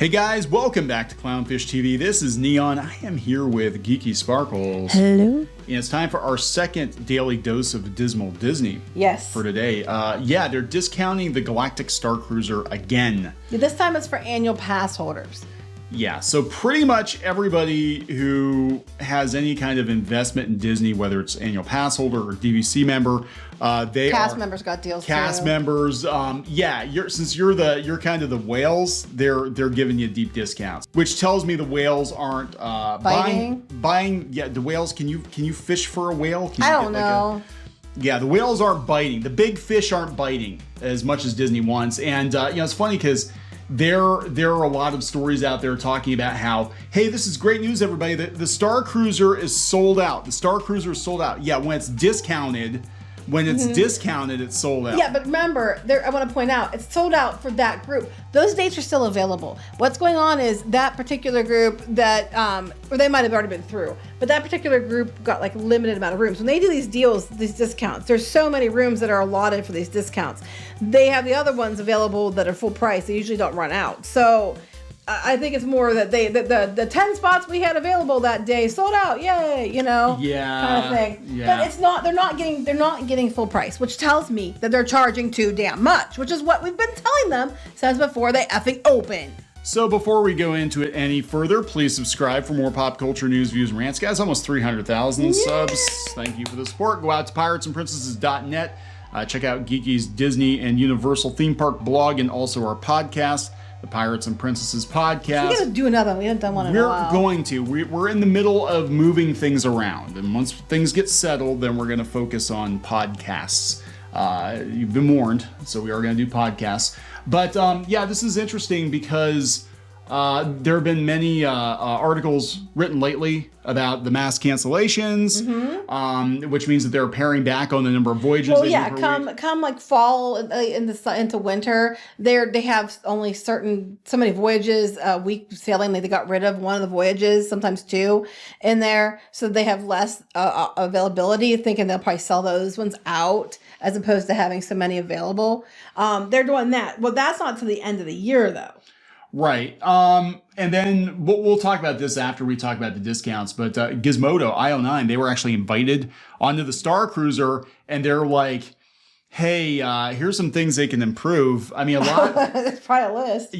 Hey guys, welcome back to Clownfish TV. This is Neon. I am here with Geeky Sparkles. Hello. And it's time for our second daily dose of Dismal Disney. Yes. For today. Yeah, they're discounting the Galactic Star Cruiser again. This time it's for annual pass holders. Yeah, so pretty much everybody who has any kind of investment in Disney, whether it's annual pass holder or DVC member, Cast members got deals. Cast too. members, yeah. Since you're kind of the whales, they're giving you deep discounts, which tells me the whales aren't buying. Yeah, the whales. Can you fish for a whale? Can you I don't know. Yeah, the whales aren't biting. The big fish aren't biting as much as Disney wants, and it's funny because. There are a lot of stories out there talking about how, hey, this is great news, everybody. The Star Cruiser is sold out. The Star Cruiser is sold out. Yeah, when it's discounted, it's sold out. Yeah, but remember, I want to point out, it's sold out for that group. Those dates are still available. What's going on is that particular group that, or they might have already been through, but that particular group got like limited amount of rooms. When they do these deals, these discounts, there's so many rooms that are allotted for these discounts. They have the other ones available that are full price. They usually don't run out. So I think it's more that the 10 spots we had available that day sold out, yay, Yeah, kind of thing. Yeah. But it's not. They're not getting full price, which tells me that they're charging too damn much, which is what we've been telling them since before they effing open. So before we go into it any further, please subscribe for more pop culture news, views, and rants. Guys, almost 300,000 subs. Thank you for the support. Go out to piratesandprincesses.net. Check out Geeky's Disney and Universal theme park blog and also our podcast, the Pirates and Princesses podcast. We gotta do another one. We haven't done one in a while. We're going to. We're in the middle of moving things around. And once things get settled, then we're going to focus on podcasts. You've been warned, so we are going to do podcasts. But yeah, this is interesting because there have been many articles written lately about the mass cancellations, which means that they're paring back on the number of voyages. Well, yeah, come like fall into winter, they have only so many voyages a week sailing. They got rid of one of the voyages, sometimes two, in there, so they have less availability. Thinking they'll probably sell those ones out as opposed to having so many available. They're doing that. Well, that's not to the end of the year though. Right. And then we'll talk about this after we talk about the discounts. But Gizmodo, IO9, they were actually invited onto the Star Cruiser, and they're like, hey, here's some things they can improve. I mean, a lot. There's probably a list.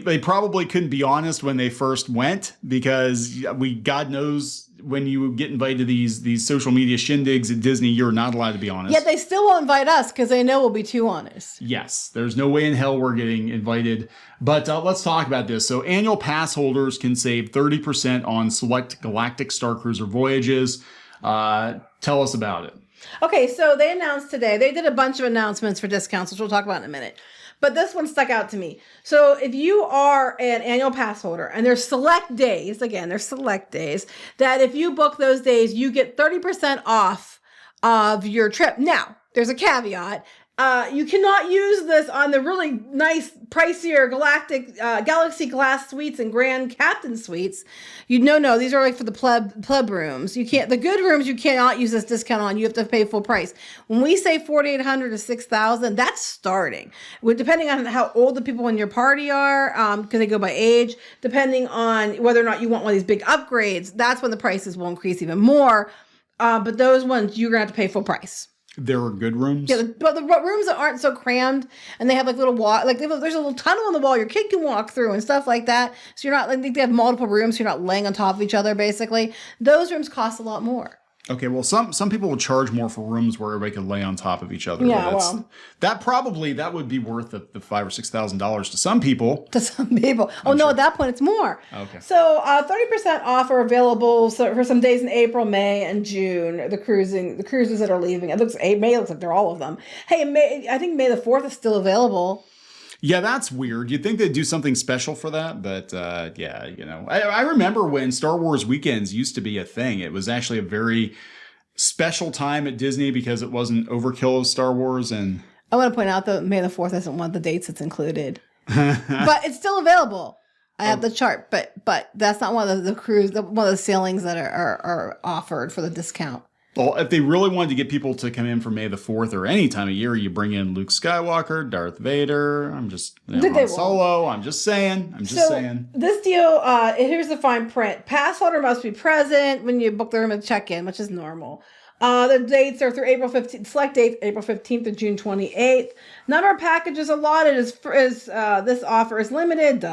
They probably couldn't be honest when they first went because God knows when you get invited to these social media shindigs at Disney, you're not allowed to be honest. Yet they still won't invite us because they know we'll be too honest. Yes, there's no way in hell we're getting invited. But let's talk about this. So annual pass holders can save 30% on select Galactic Star Cruiser voyages. Tell us about it. Okay, so they announced today, they did a bunch of announcements for discounts, which we'll talk about in a minute. But this one stuck out to me. So if you are an annual pass holder, and there's select days, that if you book those days, you get 30% off of your trip. Now, there's a caveat. You cannot use this on the really nice, pricier Galactic Galaxy Class suites and Grand Captain suites. No, these are like for the pleb rooms. You can't. The good rooms you cannot use this discount on. You have to pay full price. When we say $4,800 to $6,000, that's starting. Depending on how old the people in your party are, because they go by age. Depending on whether or not you want one of these big upgrades, that's when the prices will increase even more. But those ones you're gonna have to pay full price. There are good rooms. Yeah, but the rooms that aren't so crammed and they have like little there's a little tunnel on the wall your kid can walk through and stuff like that. So you're not like they have multiple rooms, so you're not laying on top of each other basically. Those rooms cost a lot more. Okay, well, some people will charge more for rooms where everybody can lay on top of each other. Yeah, well, that would be worth the $5,000 or $6,000 to some people. To some people. Sure. At that point it's more. Okay. So 30% off are available for some days in April, May, and June. The cruises that are leaving. May looks like they're all of them. Hey, I think May the 4th is still available. Yeah, that's weird. You'd think they'd do something special for that, but yeah, I remember when Star Wars weekends used to be a thing. It was actually a very special time at Disney because it wasn't overkill of Star Wars. And I want to point out that May the 4th isn't one of the dates that's included, but it's still available. I have the chart, but that's not one of the one of the sailings that are offered for the discount. Well, if they really wanted to get people to come in for May the 4th or any time of year, you bring in Luke Skywalker, Darth Vader. I'm just Han Solo. I'm just saying. This deal, here's the fine print. Pass holder must be present when you book the room and check in, which is normal. The dates are through April 15th. Select dates April 15th to June 28th. Number of packages allotted is this offer is limited.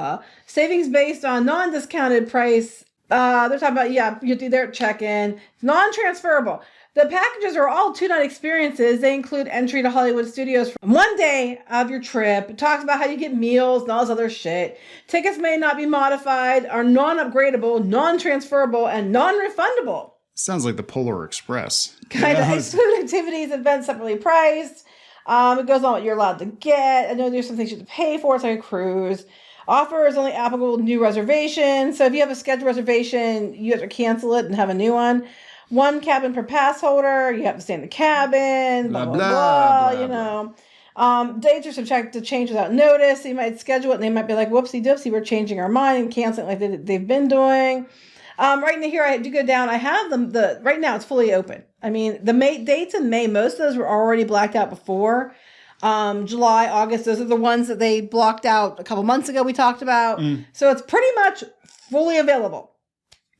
Savings based on non-discounted price. They're talking about, you do their check-in. Non-transferable. The packages are all 2-night experiences. They include entry to Hollywood Studios for 1 day of your trip. It talks about how you get meals and all this other shit. Tickets may not be modified, are non-upgradable, non-transferable, and non-refundable. Sounds like the Polar Express. Kind of. Exclude activities, events separately priced. It goes on what you're allowed to get. I know there's some things you have to pay for. It's like a cruise. Offer is only applicable to new reservations. So if you have a scheduled reservation, you have to cancel it and have a new one. 1 cabin per pass holder. You have to stay in the cabin. Blah, blah, blah, you know. Dates are subject to change without notice. So you might schedule it and they might be like, whoopsie doopsie, we're changing our mind and canceling like they've been doing. Right now here, I do go down. I have them. Right now it's fully open. I mean, the dates in May, most of those were already blacked out before. July, August, those are the ones that they blocked out a couple months ago we talked about. So it's pretty much fully available.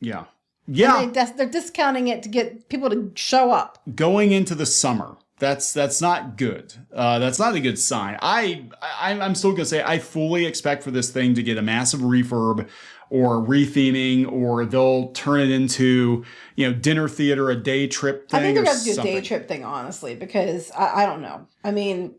Yeah. They're discounting it to get people to show up. Going into the summer, that's not good. That's not a good sign. I'm still going to say I fully expect for this thing to get a massive refurb or retheming, or they'll turn it into, dinner theater, a day trip thing. I think they're going to do a something. day trip thing, honestly, because I don't know. I mean,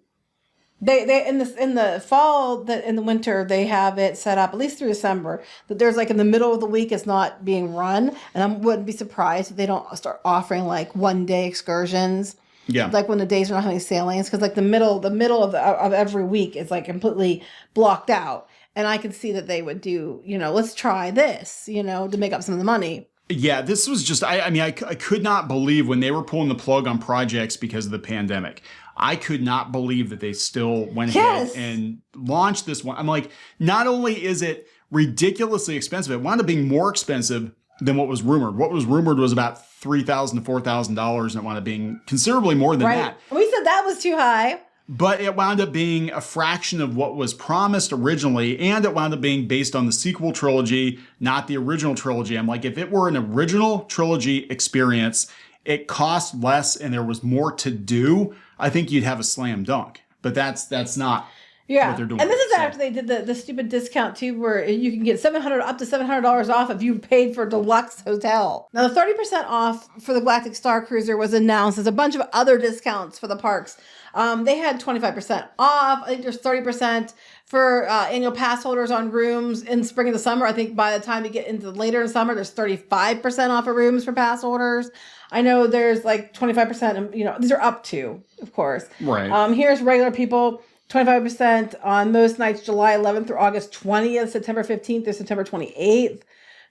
They in the fall, in the winter, they have it set up at least through December that there's like in the middle of the week it's not being run, and I wouldn't be surprised if they don't start offering like 1-day excursions. Yeah, like when the days are not having sailings, because like the middle of every week is like completely blocked out, and I could see that they would do let's try this to make up some of the money. Yeah, this was just I could not believe when they were pulling the plug on projects because of the pandemic. I could not believe that they still went ahead and launched this one. I'm like, not only is it ridiculously expensive, it wound up being more expensive than what was rumored. What was rumored was about $3,000 to $4,000, and it wound up being considerably more than that. We said that was too high. But it wound up being a fraction of what was promised originally, and it wound up being based on the sequel trilogy, not the original trilogy. I'm like, if it were an original trilogy experience, it cost less and there was more to do, I think you'd have a slam dunk. But that's not what they're doing. And this is after they did the stupid discount too, where you can get up to $700 off if you paid for a deluxe hotel. Now the 30% off for the Galactic Star Cruiser was announced. There's a bunch of other discounts for the parks. They had 25% off. I think there's 30% for annual pass holders on rooms in spring and the summer. I think by the time you get into later in summer, there's 35% off of rooms for pass holders. I know there's like 25%, these are up to, of course. Right. Here's regular people, 25% on most nights, July 11th through August 20th, September 15th through September 28th,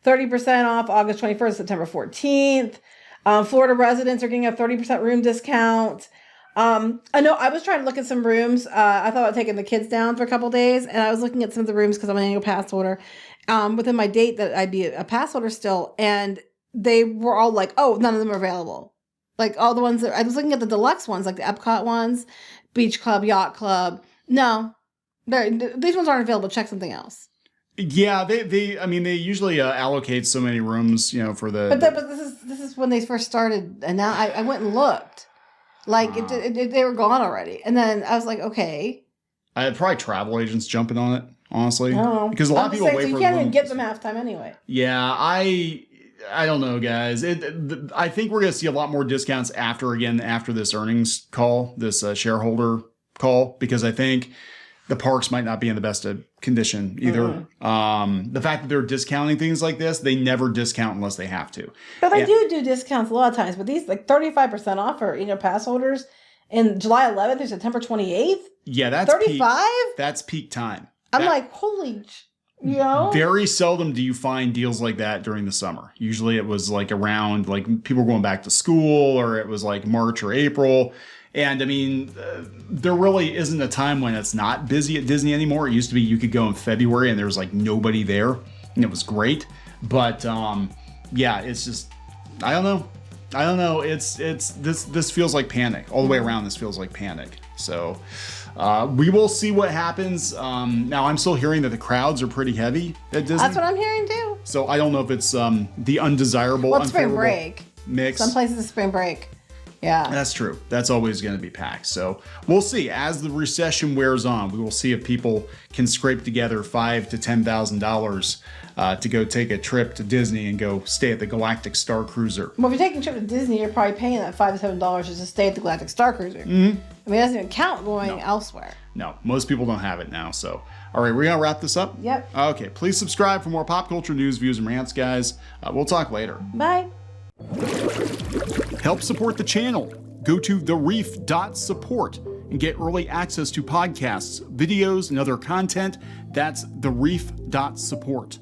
30% off August 21st, September 14th. Florida residents are getting a 30% room discount. I know I was trying to look at some rooms. I thought about taking the kids down for a couple days, and I was looking at some of the rooms because I'm an annual pass holder. Within my date that I'd be a pass holder still, and they were all like, oh, none of them are available. Like all the ones that I was looking at the deluxe ones, like the Epcot ones, Beach Club, Yacht Club. No, these ones aren't available. Check something else. Yeah, they usually allocate so many rooms, for the. But this is when they first started, and now I went and looked. Like they were gone already, and then I was like, okay. I had probably travel agents jumping on it, honestly, no. because a lot of people wait for. You can't even get them halftime anyway. Yeah, I don't know, guys. I think we're going to see a lot more discounts after this earnings call, this shareholder call, because I think the parks might not be in the best of condition either. The fact that they're discounting things like this, they never discount unless they have to. But they do discounts a lot of times. But these like 35% off for pass holders in July 11th through September 28th. Yeah, that's 35. That's peak time. I'm like, holy. Very seldom do you find deals like that during the summer. Usually it was like around like people going back to school, or it was like March or April. And I mean, there really isn't a time when it's not busy at Disney anymore. It used to be you could go in February and there was like nobody there, and it was great. But yeah, it's just, I don't know. I don't know. This feels like panic all the way around. This feels like panic. So we will see what happens. Now I'm still hearing that the crowds are pretty heavy at Disney. That's what I'm hearing too. So I don't know if it's the undesirable, Well, it's spring unfavorable break mix. Some places it's spring break. Yeah. That's true. That's always going to be packed. So we'll see. As the recession wears on, we will see if people can scrape together $5,000 to $10,000 to go take a trip to Disney and go stay at the Galactic Star Cruiser. Well, if you're taking a trip to Disney, you're probably paying that $5 to $7 just to stay at the Galactic Star Cruiser. Mm-hmm. I mean, it doesn't even count going elsewhere. No, most people don't have it now. So, all right, we're going to wrap this up? Yep. Okay, please subscribe for more pop culture news, views, and rants, guys. We'll talk later. Bye. Help support the channel. Go to thereef.support and get early access to podcasts, videos, and other content. That's thereef.support.